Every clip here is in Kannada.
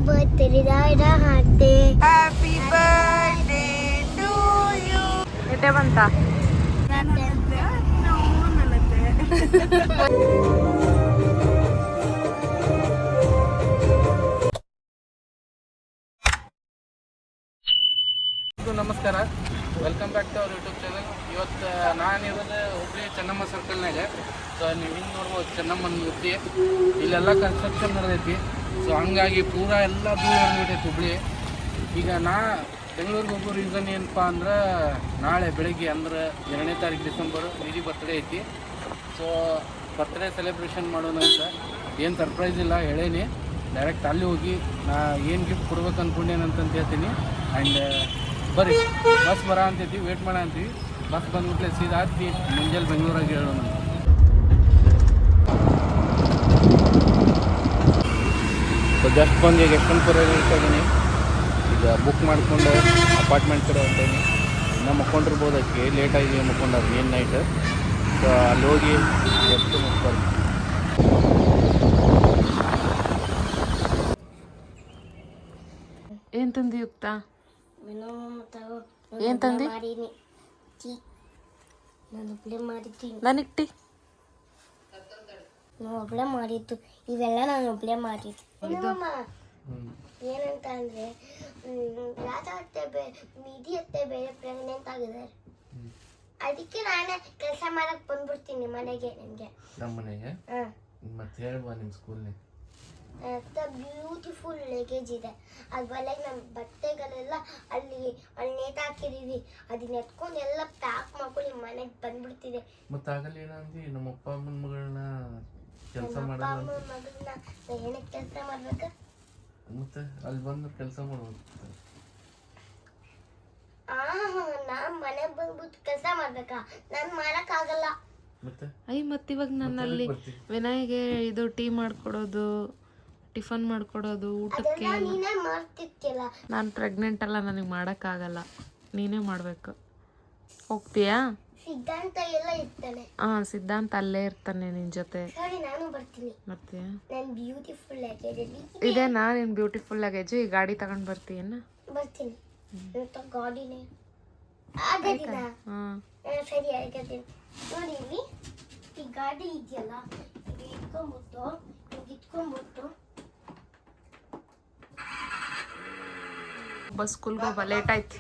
birthday, Radha. Happy birthday to you. ಎಟ್ಟೆ ಬಂತ ನಮಸ್ಕಾರ, welcome back to our YouTube channel. ಇವತ್ತು ನಾನಿರೋದು ಹುಬ್ಳಿ ಚೆನ್ನಮ್ಮ ಸರ್ಕಲ್ನಾಗ. ಸೊ ನೀವು ಹಿಂಗೆ ನೋಡ್ಬೋದು ಚೆನ್ನಮ್ಮನ ಮೂರ್ತಿ. ಇಲ್ಲೆಲ್ಲ ಕನ್ಸ್ಟ್ರಕ್ಷನ್ ನಡೆದೈತಿ. ಸೊ ಹಂಗಾಗಿ ಪೂರಾ ಎಲ್ಲ ದೂರ ಆಗಿಬಿಟ್ಟೈತಿ ಹುಬ್ಳಿ. ಈಗ ನಾ ಬೆಂಗಳೂರಿಗೆ ಹೋಗೋ ರೀಸನ್ ಏನಪ್ಪ ಅಂದ್ರೆ ನಾಳೆ ಬೆಳಗ್ಗೆ ಅಂದ್ರೆ 2ನೇ ತಾರೀಕು ಡಿಸೆಂಬರು ನಿಧಿ ಬರ್ತ್ಡೇ ಐತಿ. ಸೊ ಬರ್ತ್ಡೇ ಸೆಲೆಬ್ರೇಷನ್ ಮಾಡೋಣ ಅಂತ ಏನು ಸರ್ಪ್ರೈಸ್ ಇಲ್ಲ ಹೇಳೇನಿ. ಡೈರೆಕ್ಟ್ ಅಲ್ಲಿ ಹೋಗಿ ನಾ ಏನು ಗಿಫ್ಟ್ ಕೊಡ್ಬೇಕು ಅಂದ್ಕೊಂಡೇನಂತಂತ ಹೇಳ್ತೀನಿ. ಆ್ಯಂಡ್ ಬರ್ರಿ, ಬಸ್ ಬರ ಅಂತೈತಿ, ವೇಟ್ ಮಾಡ ಅಂತೀವಿ. ಬಸ್ ಬಂದ್ಬಿಟ್ಲೆ ಸೀದಾ ಹತ್ತಿ ಮುಂಜಾನೆ ಬೆಂಗಳೂರಾಗ ಹೇಳೋಣ. ಸೊ ಜಸ್ಟ್ ಬಂದು ಈಗ ಯಶವಂತಪುರಾಗ ಇದ್ದೀನಿ. ಈಗ ಬುಕ್ ಮಾಡಿಕೊಂಡು ಅಪಾರ್ಟ್ಮೆಂಟ್ ಕಡೆ ಹೊಂಟೇನಿ. ಇನ್ನೂ ಮುಕ್ಕೊಂಡಿರ್ಬೋದು, ಅದಕ್ಕೆ ಲೇಟಾಗಿ ಮುಕ್ಕೊಂಡಾರ ಮೇನ್ ನೈಟ್. ಸೊ ಅಲ್ಲಿ ಹೋಗಿ ಎಷ್ಟು ಮುಕ್ಕೊಂಡು ಏನ್ ತಂದಿ ಯುಕ್ತ? ಏನ್ ತಂದಿ? ನನಗ್ಟಿ ಒಬ್ಳೆ ಮಾಡಿದ್ದು. ಇವೆಲ್ಲ ನಾನು ಒಬ್ಳೆ ಮಾಡಿದ್ದು. ಏನಂತ ಅಂದ್ರೆ ರಾಧಾ ಅತ್ತೆ ನಿಧಿ ಅತ್ತೆ ಬೇರೆ ಪ್ರೆಗ್ನೆಂಟ್ ಆಗಿದ್ದಾರೆ. ಅದಕ್ಕೆ ನಾನೇ ಕೆಲಸ ಮಾಡಕ್ ಬಂದ್ಬಿಡ್ತೀನಿ ಮನೆಗೆ. ನಿಮ್ಗೆ ನಮ್ಮ ಮನೆಗೆ ಮತ್ತೆ ಹೇಳ್ಬಾ ನಿಮ್ಮ ಸ್ಕೂಲ್ನೇ. ಬ್ಯೂಟಿಫುಲ್ ಲಗೇಜ್ ಇದೆ. ಅದ್ರೊಳಗೆ ನಮ್ಮ ಬಟ್ಟೆಗಳೆಲ್ಲ ಅಲ್ಲಿ ನೇತಾಕಿದೀವಿ. ಅದನ್ನ ಎತ್ಕೊಂಡು ಎಲ್ಲ ಪ್ಯಾಕ್ ಮಾಡ್ಕೊಂಡು ನಿಮ್ಮ ಮನೆಗೆ ಬಂದ್ಬಿಡ್ತಿದೆ. ಮತ್ತೆ ಆಗಲ್ಲ ಏನಂದಿ ನಮ್ಮ ಅಪ್ಪ ಅಮ್ಮನ ಮಗಳನ್ನ ಕೆಲಸ ಅಪ್ಪ ಅಮ್ಮನ ಮಗಳನ್ನ ಏನಕ್ಕೆ ಕೆಲಸ ಮಾಡ್ಬೇಕ? ಮತ್ತೆ ಅಲ್ಲಿ ಬಂದು ಕೆಲಸ ಮಾಡ್ಬೇಕು. ನಾನ್ ಮನೆಗೆ ಬಂದ್ಬಿಟ್ಟು ಕೆಲಸ ಮಾಡ್ಬೇಕಾ? ನಾನ್ ಮಾಡಕ್ ಆಗಲ್ಲ. ಮತ್ತೆ ಇವಾಗ ನನ್ನಲ್ಲಿ ವಿನಯ್ಗೆ ಇದು ಟೀ ಮಾಡ್ಕೊಡೋದು, ಟಿಫನ್ ಮಾಡ್ಕೊಡೋದು, ಊಟಕ್ಕೆ ನೀನೇ ಮಾಡ್ತಿರ್ತಿಯಲ್ಲ. ನಾನು ಪ್ರೆಗ್ನೆಂಟ್ ಅಲ್ಲ, ನನಗೆ ಮಾಡೋಕ್ಕಾಗಲ್ಲ, ನೀನೇ ಮಾಡಬೇಕು. ಹೋಗ್ತೀಯಾ? ಸಿದ್ಧಾಂತ ಎಲ್ಲ ಇರ್ತಾನೆ. ಸಿದ್ಧಾಂತ ಅಲ್ಲೇ ಇರ್ತಾನೆ ನಿನ್ನ ಜೊತೆ. ಸರಿ, ನಾನು ಬರ್ತೀನಿ. ಮತ್ತೆ ನಾನು ಬ್ಯೂಟಿಫುಲ್ ಲಗೇಜ್ ಇದೆ. ನಾನು ಬ್ಯೂಟಿಫುಲ್ ಲಗೇಜ್ ಈ ಗಾಡಿ ತಗೊಂಡು ಬರ್ತೀಯನ್ನ? ಬರ್ತೀನಿ. ಗಾಡಿನೇ ಆಗದಿನ. ಸರಿ, ಆಗದಿನ. ನೋಡಿ, ಇಲ್ಲಿ ಈ ಗಾಡಿ ಇದೆಯಲ್ಲ, ಇದು ಇಟ್ಕೊಂಡ್ಬಿಟ್ಟು ಬಸ್ ಸ್ಕೂಲ್ಗೆ ಹೋಗ, ಲೇಟ್ ಆಯ್ತು.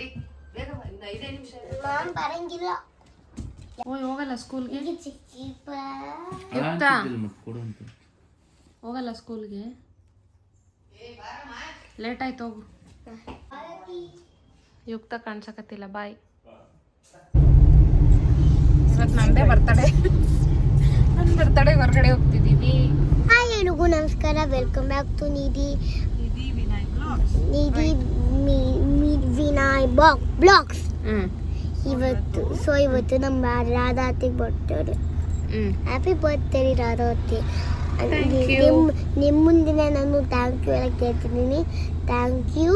ನಾನು ಬರಂಗಿಲ್ಲ. ಹೋಗಲ್ಲ ಸ್ಕೂಲ್ಗೆ? ಹೋಗಲ್ಲ ಸ್ಕೂಲ್ಗೆ, ಲೇಟ್ ಆಯ್ತು, ಹೋಗು. ಯುಕ್ತ ಕಾಣ್ಸಕತ್ತಿಲ್ಲ, ಬಾಯ್. ಇವತ್ತು ನಂದೇ ಬರ್ತಡೇ. ನನ್ನ ಬರ್ತಡೇ ಹೊರಗಡೆ ಹೋಗ್ತಿದ್ದೀವಿ. ಹಾಯ್ ಎಲ್ರಿಗೂ ನಮಸ್ಕಾರ, welcome back to Nidhi Vinay blogs. ಇವತ್ತು ನಮ್ಮ ರಾಧಾ ಅತ್ತಿಗೆ ಬರ್ತಾರೆ. ಹ್ಯಾಪಿ ಬರ್ತ್ಡೇ ರಾಧಾ ಅತ್ತಿ. ನಿಮ್ಮ ಮುಂದಿನ ನಾನು ಥ್ಯಾಂಕ್ ಯು ಎಲ್ಲ ಕೇಳ್ತಿದ್ದೀನಿ. ಥ್ಯಾಂಕ್ ಯು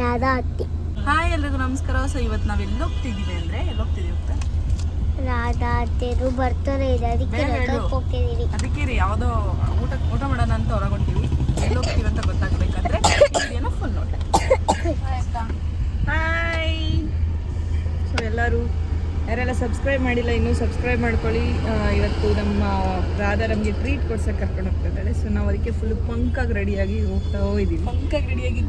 ರಾಧಾ ಅತ್ತಿ. ಹಾಯ್ ಎಲ್ರಿಗೂ ನಮಸ್ಕಾರ. ಸೊ ಇವತ್ತು ನಾವು ಎಲ್ಲಿ ಹೋಗ್ತಿದ್ದೀವಿ ಅಂದರೆ ರಾಧಾ ಅತ್ತೆದು ಬರ್ತಾರೆ ಇದೆ, ಅದಕ್ಕೆ ಹೋಗ್ತಿದ್ದೀವಿ. ಅದಕ್ಕೆ ರೀ ಯಾವುದೋ ಊಟ ಮಾಡೋಣ ಅಂತ ಹೊರಗೊಂಡಿವಿ. ಎಲ್ಲಿ ಹೋಗ್ತೀವಿ ಅಂತ ಗೊತ್ತಾಗಬೇಕಂದ್ರೆ ಏನೋ ಫುಲ್ ನೋಡಿ. ಹಾಯ್. ಸೊ ಎಲ್ಲರೂ ಯಾರೆಲ್ಲ ಸಬ್ಸ್ಕ್ರೈಬ್ ಮಾಡಿಲ್ಲ ಇನ್ನೂ ಸಬ್ಸ್ಕ್ರೈಬ್ ಮಾಡ್ಕೊಳ್ಳಿ. ಇವತ್ತು ನಮ್ಮ ರಾಧಾ ನಮಗೆ ಟ್ರೀಟ್ ಕೊಡ್ಸಕ್ಕೆ ಕರ್ಕೊಂಡು ಹೋಗ್ತಿದ್ದಾಳೆ. ಸೊ ನಾವು ಅದಕ್ಕೆ ಫುಲ್ ಪಂಕಾಗಿ ರೆಡಿಯಾಗಿ ಹೋಗ್ತಾ ಇದ್ದೀವಿ. ಪಂಕಾಗಿ ರೆಡಿಯಾಗಿ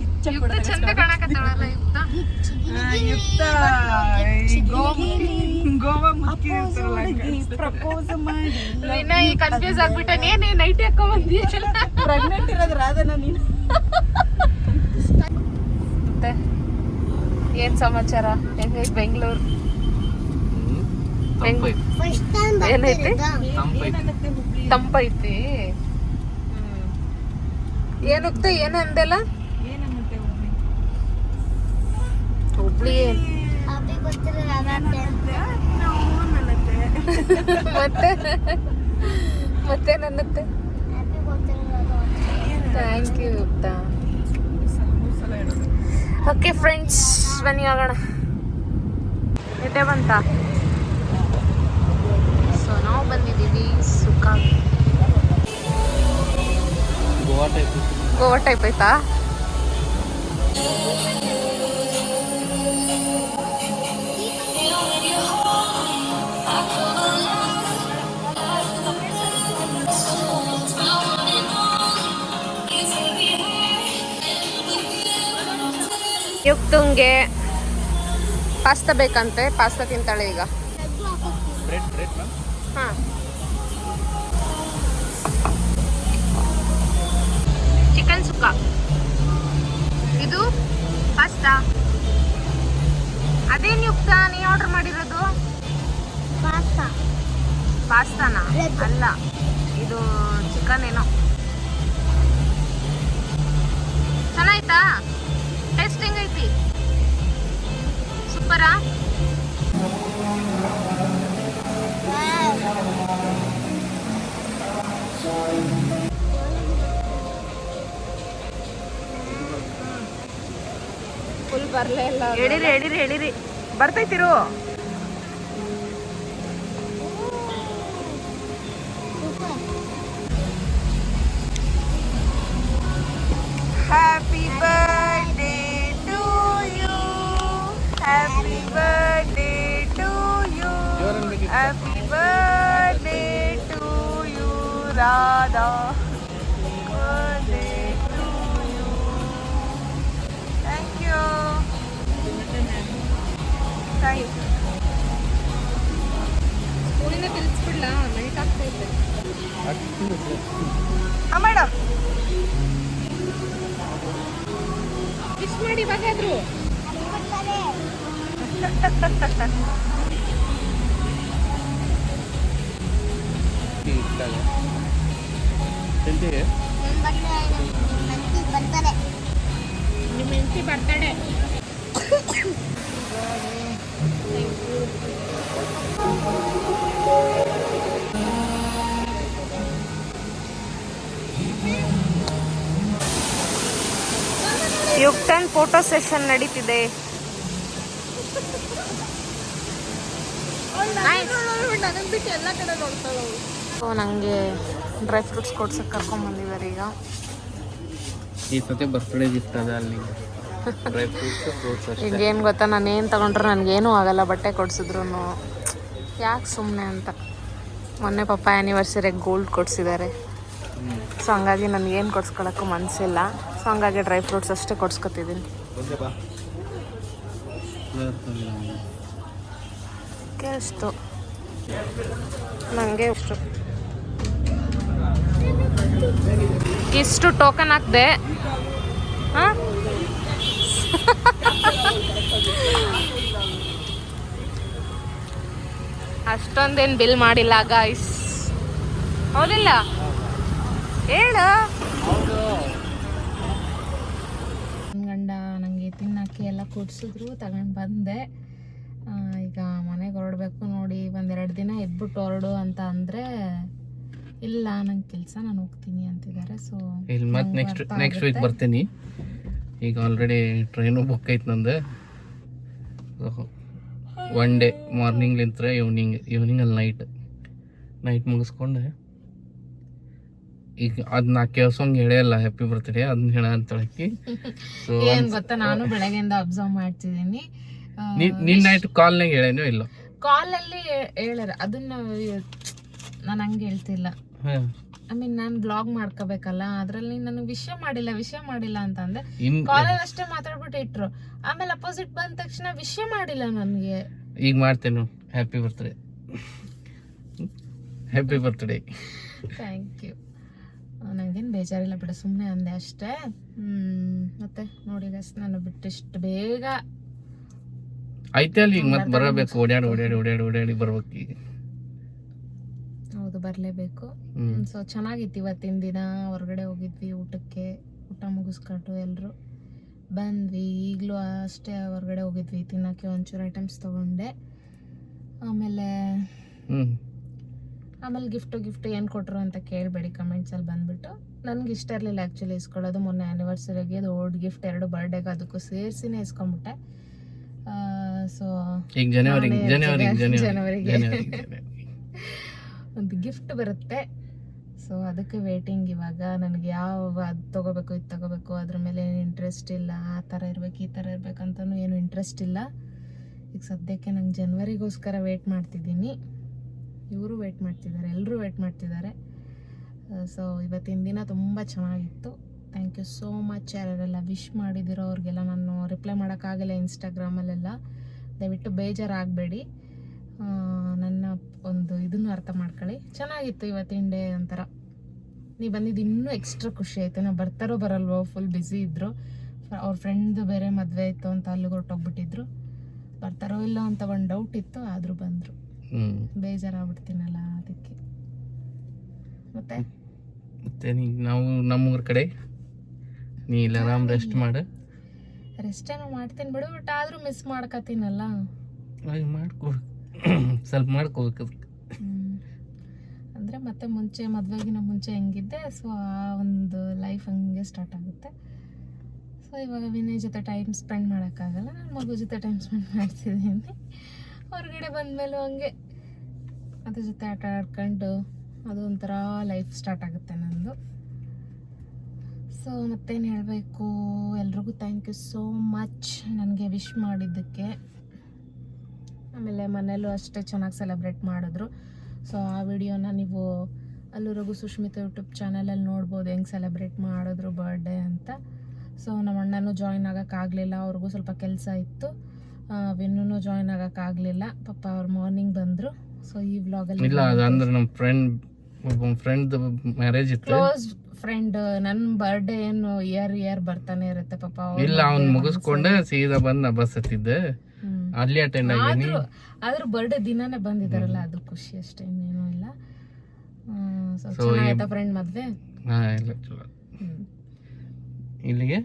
ಗೋವಾ ಪ್ರಪೋಸ್ ಮಾಡಿ ಕನ್ಫ್ಯೂಸ್ ಆಗ್ಬಿಟ್ಟೆ. ನೀನೇ ನೈಟ್ ಹಾಕೋ ಬಂದಿಯ? ಪ್ರೆಗ್ನೆಂಟ್ ಇರೋದು ರಾಧನ ನೀನು. ಮತ್ತೆ ಏನ್ ಸಮಾಚಾರ? ಹೆಂಗೈತೆ ಬೆಂಗಳೂರು? ಏನೈತಿ? ತಂಪೈತಿ. ಏನುತ್ತೆ? ಏನಂದೆಲ್ಲ ಹುಬ್ಳಿ ಮತ್ತೆ ನನ್ನತ್ತೆ. ಥ್ಯಾಂಕ್ ಯು ಯುಕ್ತ. ಓಕೆ ಫ್ರೆಂಡ್ಸ್, ಬನ್ನಿ ಹೋಗೋಣ. ಎಟ್ಟೆ ಬಂತ? ಸೊ ನಾವು ಬಂದಿದ್ದೀವಿ ಸುಖ. ಗೋವಾ ಟೈಪ್ ಐತಾ? ಯುಕ್ತಂಗೆ ಪಾಸ್ತಾ ಬೇಕಂತೆ, ಪಾಸ್ತಾ ತಿಂತಾಳೆ ಈಗ. Bread ma'am. ಹಾಂ, ಚಿಕನ್ ಸುಕ್ಕ, ಇದು ಪಾಸ್ತಾ. ಅದೇನು ಯುಕ್ತ ನೀ ಆರ್ಡರ್ ಮಾಡಿರೋದು? ಪಾಸ್ತಾ. ಪಾಸ್ತಾನಾ? ಅಲ್ಲ, ಇದು ಚಿಕನ್ ಏನೋ. ಚೆನ್ನಾಯ್ತಾ? ಟೇಸ್ಟ್ ಹೆಂಗೈತಿ? ಸೂಪರಾ? ಫುಲ್ ಬರಲೇ ಇಲ್ಲ. ಹೇಳಿರಿ ಹೇಳಿರಿ ಹೇಳಿರಿ, ಬರ್ತೈತಿರು. Happy birthday to you. Happy birthday to you. Happy birthday to you, Radha. Birthday to you. Thank you. Thank you. ಸ್ಕೂಲಿಂದ ತಿಳಿಸ್ಬಿಡ್ಲಾ? ನೈಟ್ ಆಗ್ತಾ ಇದ್ದೆ. ಮೇಡಮ್ ವಿಶ್ ಮಾಡಿ ಬಗಾದ್ರು. ನಿಮ್ಮ ಹೆಂಡತಿ ಬರ್ತಾಳೆ. ಯುಕ್ತನ್ ಫೋಟೋ ಸೆಷನ್ ನಡೀತಿದೆ. ನನಗೆ ಡ್ರೈ ಫ್ರೂಟ್ಸ್ ಕೊಡ್ಸಕ್ಕೆ ಕರ್ಕೊಂಡ್ಬಂದಿದ್ದಾರೆ ಈಗ. ಈ ಸತಿ ಬರ್ತ್ಡೇ ಗಿಫ್ಟ್ ಅದ ಅಲ್ಲಿ ಡ್ರೈ ಫ್ರೂಟ್ಸ್ ಅಷ್ಟೇ. ಈಗ ಏನು ಗೊತ್ತಾ, ನಾನು ಏನು ತೊಗೊಂಡ್ರು ನನಗೇನೂ ಆಗಲ್ಲ, ಬಟ್ಟೆ ಕೊಡ್ಸಿದ್ರು ಯಾಕೆ ಸುಮ್ಮನೆ ಅಂತ. ಮೊನ್ನೆ ಪಪ್ಪ ಆ್ಯನಿವರ್ಸರಿಗೆ ಗೋಲ್ಡ್ ಕೊಡಿಸಿದ್ದಾರೆ. ಸೊ ಹಂಗಾಗಿ ನನಗೇನು ಕೊಡ್ಸ್ಕೊಳಕ್ಕೂ ಮನಸ್ಸಿಲ್ಲ. ಸೊ ಹಂಗಾಗಿ ಡ್ರೈ ಫ್ರೂಟ್ಸ್ ಅಷ್ಟೇ ಕೊಡ್ಸ್ಕೊತಿದ್ದೀನಿ. ಎಷ್ಟು ನನಗೆ ಇಷ್ಟು ಟೋಕನ್ ಹಾಕ್ದೆ. ಹಾಂ, ಅಷ್ಟೊಂದೇನು ಬಿಲ್ ಮಾಡಿಲ್ಲ ಗಾಯ್ಸ್. ಹೌದಿಲ್ಲ ಹೇಳು. ಗಂಡ ನನಗೆ ತಿನ್ನಕ್ಕೆ ಎಲ್ಲ ಕೊಡ್ಸಿದ್ರು, ತಗೊಂಡು ಬಂದೆ. ಈಗ ಮನೆಗೆ ಹೊರಡ್ಬೇಕು ನೋಡಿ. ಒಂದೆರಡು ದಿನ ಎದ್ಬಿಟ್ಟು ಹೊರಡು ಅಂತ ಅಂದರೆ ಇಲ್ಲ, ನಂಗೆ ಕೆಲಸ, ನಾನು ಹೋಗ್ತೀನಿ ಅಂತಿದ್ದಾರೆ. ಸೊ ಇಲ್ಲಿ ಮತ್ತೆ ನೆಕ್ಸ್ಟ್ ವೀಕ್ ಬರ್ತೀನಿ. ಈಗ ಆಲ್ರೆಡಿ ಟ್ರೈನು ಬುಕ್ ಐತೆ ನಂದು. ಒನ್ ಡೇ ಮಾರ್ನಿಂಗ್ಲಿಂತ ಈವ್ನಿಂಗಲ್ಲಿ ನೈಟ್ ಮುಗಿಸ್ಕೊಂಡೆ. ಈಗ ಅದನ್ನ ಕೇಳ್ಸೋಂಗೆ ಹೇಳಲ್ಲ ಹ್ಯಾಪಿ ಬರ್ತ್ಡೇ ಅದನ್ನ ಹೇಳ ಅಂತ ಹೇಳಕ್ಕೆ. ಸೊ ಏನು ಗೊತ್ತಾ, ನಾನು ಬೆಳಗ್ಗೆಯಿಂದ ಅಬ್ಸರ್ವ್ ಮಾಡ್ತಿದ್ದೀನಿ. ನಿನ್ನ ನೈಟ್ ಕಾಲ್ನಾಗ ಹೇಳೇನೋ ಇಲ್ಲ, ಕಾಲಲ್ಲಿ ಹೇಳ್ಯಾರ. ಅದನ್ನ ನಾನು ಹಂಗೆ ಹೇಳ್ತಿಲ್ಲ. ಐ ಮೀನ್ ನಾನು ಬ್ಲಾಗ್ ಮಾಡ್ಕೋಬೇಕಲ್ಲ, ಅದ್ರಲ್ಲಿ ನನಗೆ ವಿಷಯ ಮಾಡಿಲ್ಲ ಅಂತ ಅಂದೆ. ಕಾಲಲ್ಲಿ ಅಷ್ಟೇ ಮಾತಾಡ್ಬಿಟ್ಟು ಇಟ್ರು. ಆಮೇಲೆ ಅಪೋಸಿಟ್ ಬಂದ ತಕ್ಷಣ ವಿಷಯ ಮಾಡಿಲ್ಲ ನನಗೆ. ಈಗ ಮಾಡ್ತೇನೆ. Happy birthday. Thank you. ನನಗೇನು ಬೇಜಾರಿಲ್ಲ ಬಿಡ, ಸುಮ್ಮನೆ ಅಂದೆ ಅಷ್ಟೇ. ಮತ್ತೆ ನೋಡಿ ಗಸ್, ನಾನು ಬಿಟ್ಟು ಇಷ್ಟು ಬೇಗ ಐತೆ ಅಲ್ಲಿ. ಈಗ ಮತ್ತೆ ಬರಬೇಕು, ಓಡಾಡಿ ಬರ್ಬೇಕು ಈಗ. ಹೌದು, ಬರಲೇಬೇಕು. ಸೊ ಚೆನ್ನಾಗಿತ್ತು ಇವತ್ತಿನ ದಿನ. ಹೊರಗಡೆ ಹೋಗಿದ್ವಿ ಊಟಕ್ಕೆ, ಊಟ ಮುಗಿಸ್ಕೊಂಡು ಎಲ್ಲರೂ ಬಂದ್ವಿ. ಈಗಲೂ ಅಷ್ಟೇ ಹೊರಗಡೆ ಹೋಗಿದ್ವಿ ತಿನ್ನೋಕ್ಕೆ, ಒಂಚೂರು ಐಟಮ್ಸ್ ತೊಗೊಂಡೆ. ಆಮೇಲೆ ಗಿಫ್ಟು ಏನು ಕೊಟ್ಟರು ಅಂತ ಕೇಳಬೇಡಿ, ಕಮೆಂಟ್ಸಲ್ಲಿ ಬಂದುಬಿಟ್ಟು. ನನಗೆ ಇಷ್ಟ ಇರಲಿಲ್ಲ ಆ್ಯಕ್ಚುಲಿ ಇಸ್ಕೊಳ್ಳೋದು. ಮೊನ್ನೆ ಆ್ಯನಿವರ್ಸರಿಗೆ ದೊಡ್ಡ ಗಿಫ್ಟ್ 2 ಬರ್ಡೇಗೆ ಅದಕ್ಕೂ ಸೇರಿಸಿನೇ ಇಸ್ಕೊಂಬಿಟ್ಟೆ. ಸೊ ಈಗ ಜನವರಿಗೆ ಒಂದು ಗಿಫ್ಟ್ ಬರುತ್ತೆ. ಸೊ ಅದಕ್ಕೆ ವೇಟಿಂಗ್. ಇವಾಗ ನನಗೆ ಯಾವ ಅದು ತೊಗೋಬೇಕು ಇದು ತೊಗೋಬೇಕು ಅದ್ರ ಮೇಲೆ ಏನು ಇಂಟ್ರೆಸ್ಟ್ ಇಲ್ಲ. ಆ ಥರ ಇರಬೇಕು ಈ ಥರ ಇರಬೇಕಂತನೂ ಏನು ಇಂಟ್ರೆಸ್ಟ್ ಇಲ್ಲ. ಈಗ ಸದ್ಯಕ್ಕೆ ನಂಗೆ ಜನವರಿಗೋಸ್ಕರ ವೇಟ್ ಮಾಡ್ತಿದ್ದೀನಿ. ಇವರು ವೇಟ್ ಮಾಡ್ತಿದ್ದಾರೆ, ಎಲ್ಲರೂ ವೇಟ್ ಮಾಡ್ತಿದ್ದಾರೆ. ಸೊ ಇವತ್ತಿನ ದಿನ ತುಂಬ ಚೆನ್ನಾಗಿತ್ತು. Thank you so much. ಯಾರೆಲ್ಲ ವಿಶ್ ಮಾಡಿದಿರೋ ಅವ್ರಿಗೆಲ್ಲ ನಾನು ರಿಪ್ಲೈ ಮಾಡೋಕ್ಕಾಗಲ್ಲ ಇನ್ಸ್ಟಾಗ್ರಾಮಲ್ಲೆಲ್ಲ. ದಯವಿಟ್ಟು ಬೇಜಾರಾಗಬೇಡಿ. ನನ್ನ ಒಂದು ಇದನ್ನು ಅರ್ಥ ಮಾಡ್ಕೊಳ್ಳಿ. ಚೆನ್ನಾಗಿತ್ತು ಇವತ್ತಿನ ಡೇ. ಒಂಥರ ನೀವು ಬಂದಿದ್ದು ಇನ್ನೂ ಎಕ್ಸ್ಟ್ರಾ ಖುಷಿ ಆಯಿತು. ನಾವು ಬರ್ತಾರೋ ಬರಲ್ವೋ ಫುಲ್ ಬ್ಯುಸಿ ಇದ್ದರು. ಅವ್ರ ಫ್ರೆಂಡ್ದು ಬೇರೆ ಮದುವೆ ಇತ್ತು ಅಂತ ಅಲ್ಲಿಗೆ ಹೊರಟೋಗ್ಬಿಟ್ಟಿದ್ರು. ಬರ್ತಾರೋ ಇಲ್ಲ ಅಂತ ಒಂದು ಡೌಟ್ ಇತ್ತು, ಆದರೂ ಬಂದರು. ಬೇಜಾರಾಗ್ಬಿಡ್ತೀನಲ್ಲ ಅದಕ್ಕೆ. ಮತ್ತೆ ನಾವು ನಮ್ಮೂರ ಕಡೆ ನೀ ಇಲ್ಲ ಆರಾಮ್ ರೆಸ್ಟ್ ಮಾಡು. ರೆಸ್ಟೇನೋ ಮಾಡ್ತೀನಿ ಬಿಡು, ಬಟ್ ಆದರೂ ಮಿಸ್ ಮಾಡ್ಕೊತೀನಲ್ಲ. ಮಾಡ್ಕೋ ಸ್ವಲ್ಪ ಮಾಡ್ಕೋಬೇಕು. ಅಂದರೆ ಮತ್ತೆ ಮುಂಚೆ ಮದುವೆಗಿನ ಮುಂಚೆ ಹೆಂಗಿದ್ದೆ, ಸೊ ಆ ಒಂದು ಲೈಫ್ ಹಂಗೆ ಸ್ಟಾರ್ಟ್ ಆಗುತ್ತೆ. ಸೊ ಇವಾಗ ವಿನಯ್ ಜೊತೆ ಟೈಮ್ ಸ್ಪೆಂಡ್ ಮಾಡೋಕ್ಕಾಗಲ್ಲ, ನಾನು ಮಗು ಜೊತೆ ಟೈಮ್ ಸ್ಪೆಂಡ್ ಮಾಡ್ತಿದ್ದೀನಿ. ಹೊರಗಡೆ ಬಂದಮೇಲೂ ಹಂಗೆ ಅದ್ರ ಜೊತೆ ಆಟ ಆಡ್ಕೊಂಡು ಅದು ಒಂಥರ ಲೈಫ್ ಸ್ಟಾರ್ಟ್ ಆಗುತ್ತೆ ನನ್ನದು. ಸೊ ಮತ್ತೇನು ಹೇಳಬೇಕು, ಎಲ್ರಿಗೂ ಥ್ಯಾಂಕ್ ಯು ಸೋ ಮಚ್ ನನಗೆ ವಿಶ್ ಮಾಡಿದ್ದಕ್ಕೆ. ಆಮೇಲೆ ಮನೇಲೂ ಅಷ್ಟೇ ಚೆನ್ನಾಗಿ ಸೆಲೆಬ್ರೇಟ್ ಮಾಡಿದ್ರು. ಸೊ ಆ ವಿಡಿಯೋನ ನೀವು ಅಲ್ಲೂರಗು ಸುಷ್ಮಿತಾ ಯೂಟ್ಯೂಬ್ ಚಾನಲಲ್ಲಿ ನೋಡ್ಬೋದು, ಹೆಂಗೆ ಸೆಲೆಬ್ರೇಟ್ ಮಾಡಿದ್ರು ಬರ್ಡೇ ಅಂತ. ಸೊ ನಮ್ಮ ಅಣ್ಣನೂ ಜಾಯ್ನ್ ಆಗೋಕ್ಕಾಗಲಿಲ್ಲ, ಅವ್ರಿಗೂ ಸ್ವಲ್ಪ ಕೆಲಸ ಇತ್ತು. ವಿನ್ನೂ ಜಾಯ್ನ್ ಆಗೋಕ್ಕಾಗಲಿಲ್ಲ, ಪಾಪ ಅವ್ರು ಮಾರ್ನಿಂಗ್ ಬಂದರು. ಸೊ ಈ ವ್ಲಾಗಲ್ಲಿ ಇಲ್ಲ ಅಂದ್ರೆ ನಮ್ಮ ಫ್ರೆಂಡ್ ಮ್ಯಾರೇಜ್ ಇತ್ತು. Close friend. ನನ್ನ ಬರ್ಡೇ ಏನು ಇಯರ್ ಬರ್ತಾನೆ ಇರುತ್ತೆ ಪಾಪ. ಇಲ್ಲ ಅವ್ನು ಮುಗಿಸ್ಕೊಂಡೆ ಸೀದಾ ಬಂದು ನಾ ಬಸ್ ಹತ್ತಿದ್ದೆ, ಅಲ್ಲಿ ಅಟೆಂಡ್ ಆಗೀನಿ. ಆದ್ರೂ ಬರ್ಡೇ ದಿನಾನೇ ಬಂದಿದ್ದಾರಲ್ಲ, ಅದು ಖುಷಿ ಅಷ್ಟೇ, ಇನ್ನೇನೂ ಇಲ್ಲ. ಚೆನ್ನಾಯ್ತಾ ಫ್ರೆಂಡ್ ಮದುವೆ? ಇಲ್ಲ ಚಲೋ. ಇಲ್ಲಿಗೆ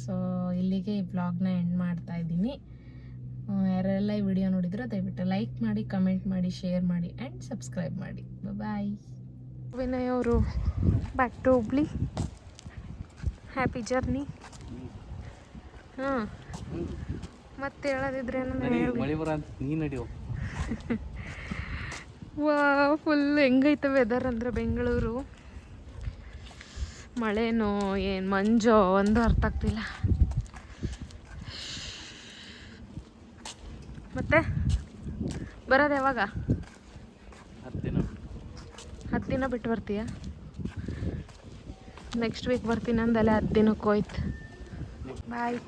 ಸೊ ಇಲ್ಲಿಗೆ ಈ ವ್ಲಾಗ್ನ ಎಂಡ್ ಮಾಡ್ತಾ ಇದ್ದೀನಿ. ಯಾರೆಲ್ಲ ಈ ವಿಡಿಯೋ ನೋಡಿದ್ರೆ ದಯವಿಟ್ಟು ಲೈಕ್ ಮಾಡಿ, ಕಮೆಂಟ್ ಮಾಡಿ, ಶೇರ್ ಮಾಡಿ ಆ್ಯಂಡ್ ಸಬ್ಸ್ಕ್ರೈಬ್ ಮಾಡಿ. ಬಾಯ್. ವಿನಯ್ ಅವರು back to Hubli. Happy journey. ಹಾಂ, ಮತ್ತೆ ಹೇಳೋದಿದ್ರೆ ಮಳೆ ಬರ ನೀ ನಡಿಯೋ. ವಾ, ಫುಲ್ ಹೆಂಗೈತೆ ವೆದರ್ ಅಂದರೆ ಬೆಂಗಳೂರು. ಮಳೆನೋ ಏನು ಮಂಜೋ ಒಂದು ಅರ್ಥ ಆಗ್ತಿಲ್ಲ. ಮತ್ತೆ ಬರೋದು ಯಾವಾಗ? 10 ದಿನ ಬಿಟ್ಟು ಬರ್ತೀಯಾ? ನೆಕ್ಸ್ಟ್ ವೀಕ್ ಬರ್ತೀನಿ ಅಂದಲ್ಲ, 10 ದಿನಕ್ಕೆ ಹೋಯ್ತು. ಬಾಯ್,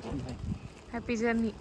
ಹ್ಯಾಪಿ ಜರ್ನಿ.